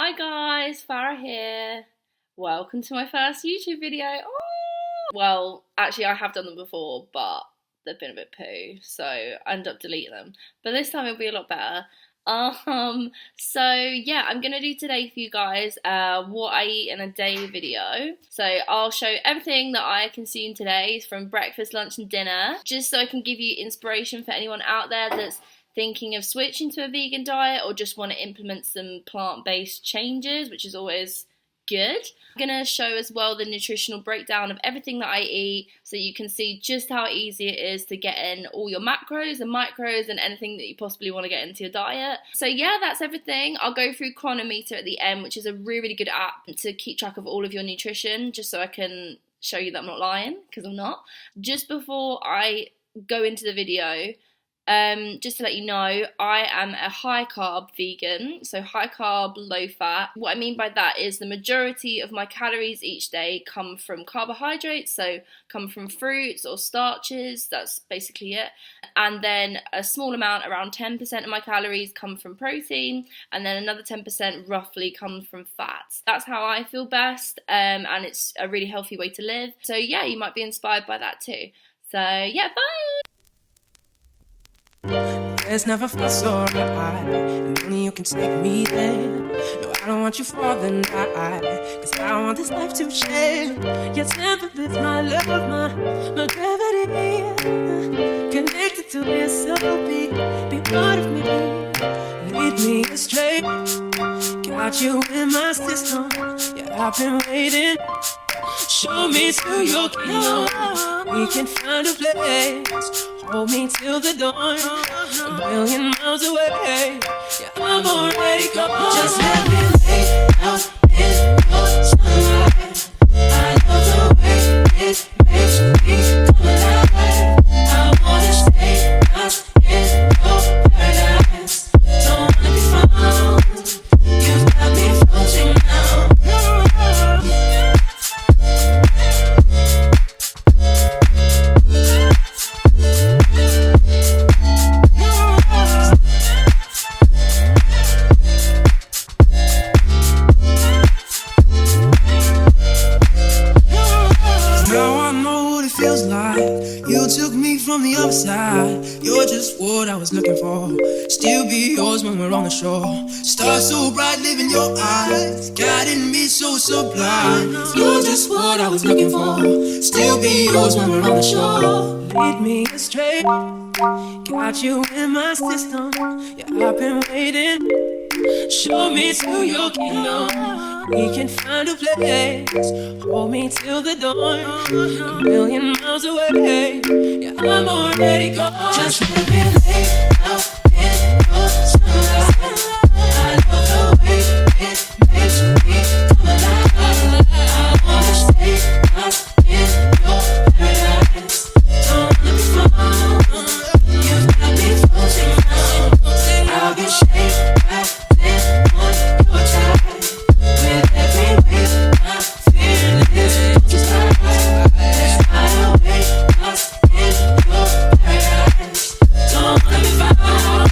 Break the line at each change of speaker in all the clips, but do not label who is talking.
Hi guys, Farrah here. Welcome to my first YouTube video. Oh! Well, actually I have done them before, but they've been a bit poo, so I ended up deleting them. But this time it'll be a lot better. So yeah, I'm gonna do today for you guys what I eat in a day video. So I'll show everything that I consume today from breakfast, lunch and dinner, just so I can give you inspiration for anyone out there that's thinking of switching to a vegan diet or just want to implement some plant-based changes, which is always good. I'm going to show as well the nutritional breakdown of everything that I eat so you can see just how easy it is to get in all your macros and micros and anything that you possibly want to get into your diet. So yeah, that's everything. I'll go through Chronometer at the end, which is a really good app to keep track of all of your nutrition, just so I can show you that I'm not lying, because I'm not. Just before I go into the video, just to let you know, I am a high carb vegan, so high carb, low fat. What I mean by that is the majority of my calories each day come from carbohydrates, so come from fruits or starches, that's basically it. And then a small amount, around 10% of my calories come from protein, and then another 10% roughly come from fats. That's how I feel best, and it's a really healthy way to live. So yeah, you might be inspired by that too. So yeah, bye!
There's never fuss or fight, and only you can take me there. No, I don't want you for the night, cause I want this life to change. Your temper is my love, my gravity. Connected to this soul beat, be part of me. Lead me astray, got you in my system. Yeah, I've been waiting. Show me to your kingdom. We can find a place. Hold me till the dawn. A million miles away. Yeah, I'm already gone. Just let me lay out in your sunlight. I love the way it makes me come alive. I wanna stay lost in your paradise. Don't wanna be found. You've got me floating now. You took me from the other side. You're just what I was looking for. Still be yours when we're on the shore. Stars so bright, live in your eyes, guiding me so sublime. You're just what I was looking for. Still be yours when we're on the shore. Lead me astray, got you in my system. Yeah, I've been waiting. Show me to your kingdom. We can find a place. Hold me till the dawn. A million miles away. Yeah, I'm already gone. Just let me lay out in your sunlight. I love the way it makes me come alive. I wanna stay lost in your paradise. Don't let me fall. You've got me floating now. I'll get shaped back then on your tide. With every wave, my feelings just high. Let's fly away, lost in your paradise. Don't let me fall.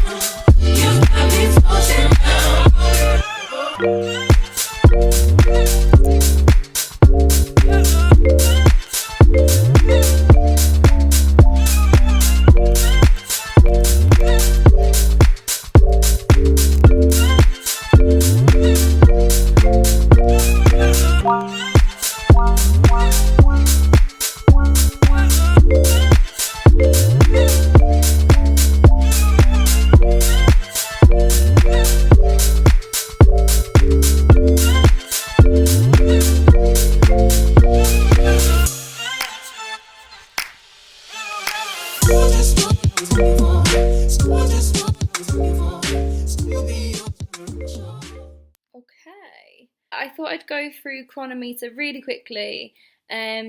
You've got me floating now.
Okay, I thought I'd go through Chronometer really quickly,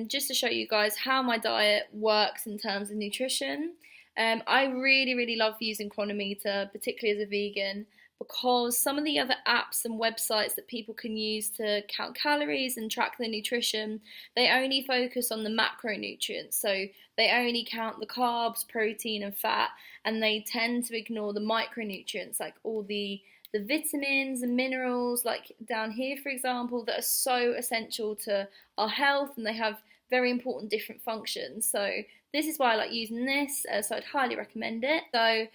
just to show you guys how my diet works in terms of nutrition. I really love using Chronometer, particularly as a vegan, because some of the other apps and websites that people can use to count calories and track their nutrition, they only focus on the macronutrients. So they only count the carbs, protein and fat, and they tend to ignore the micronutrients like all the the vitamins and minerals, like down here for example, that are so essential to our health, and they have very important different functions. So this is why I like using this, so I'd highly recommend it. So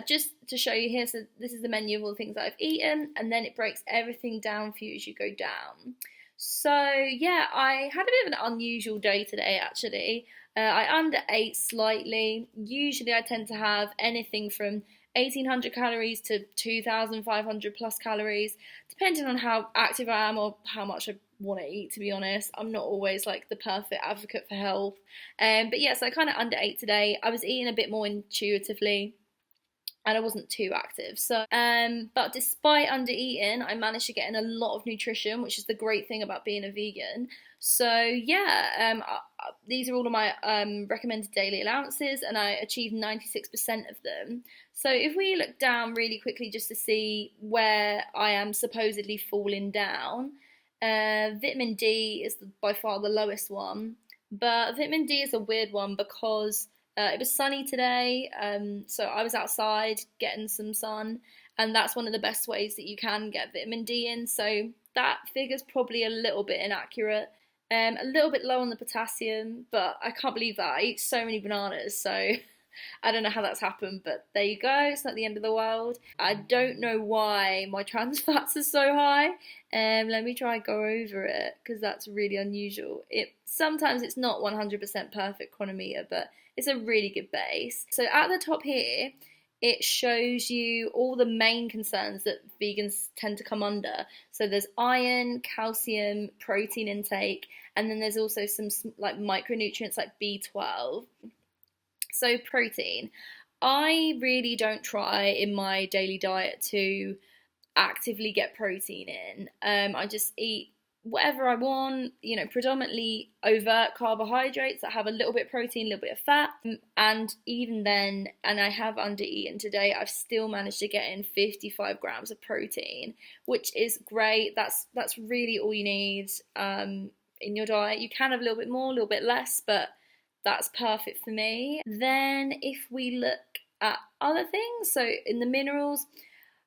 just to show you here, so this is the menu of all the things that I've eaten, and then it breaks everything down for you as you go down. So yeah, I had a bit of an unusual day today actually. I underate slightly. Usually I tend to have anything from 1800 calories to 2500 plus calories, depending on how active I am or how much I want to eat, to be honest. I'm not always like the perfect advocate for health. But yeah, so I kind of underate today. I was eating a bit more intuitively, and I wasn't too active. So, but despite under eating, I managed to get in a lot of nutrition, which is the great thing about being a vegan. So yeah, these are all of my recommended daily allowances, and I achieved 96% of them. So if we look down really quickly just to see where I am supposedly falling down, vitamin D is by far the lowest one. But vitamin D is a weird one because it was sunny today, so I was outside getting some sun, and that's one of the best ways that you can get vitamin D in, so that figure's probably a little bit inaccurate. A little bit low on the potassium, but I can't believe that. I eat so many bananas, so I don't know how that's happened, but there you go, it's not the end of the world. I don't know why my trans fats are so high. Let me try and go over it, because that's really unusual. Sometimes it's not 100% perfect chronometer, but it's a really good base. So at the top here, it shows you all the main concerns that vegans tend to come under. So there's iron, calcium, protein intake, and then there's also some like micronutrients like B12. So protein, I really don't try in my daily diet to actively get protein in. I just eat whatever I want, predominantly overt carbohydrates that have a little bit of protein, a little bit of fat. And even then, and I have under-eaten today, I've still managed to get in 55 grams of protein, which is great. That's really all you need in your diet. You can have a little bit more, a little bit less, but that's perfect for me. Then if we look at other things, so in the minerals,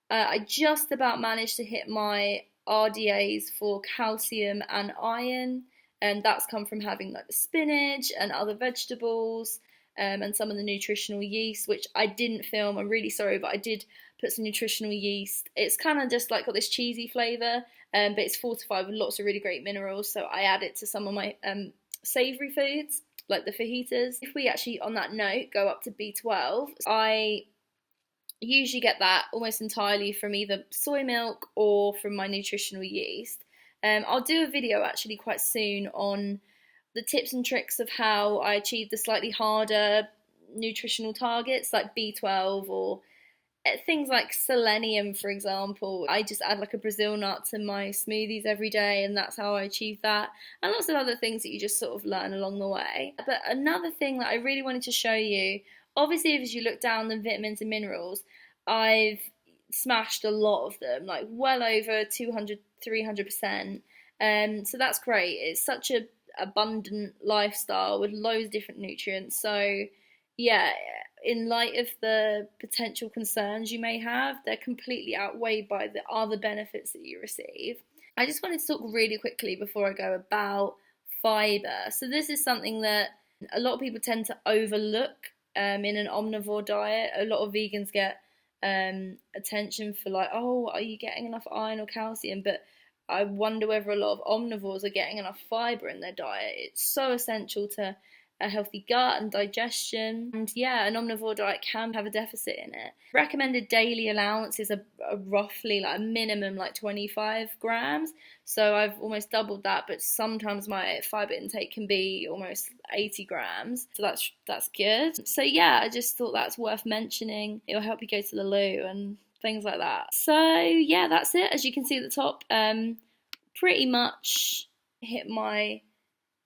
I just about managed to hit my RDAs for calcium and iron, and that's come from having like the spinach and other vegetables, and some of the nutritional yeast, which I didn't film. I'm really sorry, but I did put some nutritional yeast. It's kind of just like got this cheesy flavour, but it's fortified with lots of really great minerals, so I add it to some of my savoury foods like the fajitas. If we actually, on that note, go up to B12, I usually get that almost entirely from either soy milk or from my nutritional yeast. I'll do a video actually quite soon on the tips and tricks of how I achieve the slightly harder nutritional targets like B12 or things like selenium, for example. I just add like a Brazil nut to my smoothies every day, and that's how I achieve that, and lots of other things that you just sort of learn along the way. But another thing that I really wanted to show you, obviously as you look down the vitamins and minerals, I've smashed a lot of them, like well over 200-300%, so that's great. It's such a abundant lifestyle with loads of different nutrients. So yeah, in light of the potential concerns you may have, they're completely outweighed by the other benefits that you receive. I just wanted to talk really quickly before I go about fibre. So this is something that a lot of people tend to overlook in an omnivore diet. A lot of vegans get attention for like, oh, are you getting enough iron or calcium? But I wonder whether a lot of omnivores are getting enough fibre in their diet. It's so essential to a healthy gut and digestion, and yeah, an omnivore diet can have a deficit in it. Recommended daily allowances are roughly like a minimum like 25 grams, so I've almost doubled that, but sometimes my fibre intake can be almost 80 grams, so that's good. So yeah, I just thought that's worth mentioning. It'll help you go to the loo and things like that. So yeah, that's it. As you can see at the top, pretty much hit my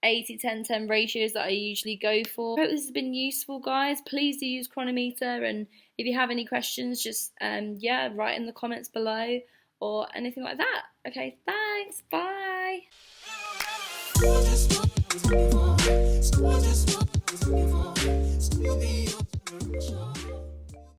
80-10-10 ratios that I usually go for. I hope this has been useful, guys. Please do use Chronometer, and if you have any questions, just write in the comments below or anything like that. Okay, thanks, bye.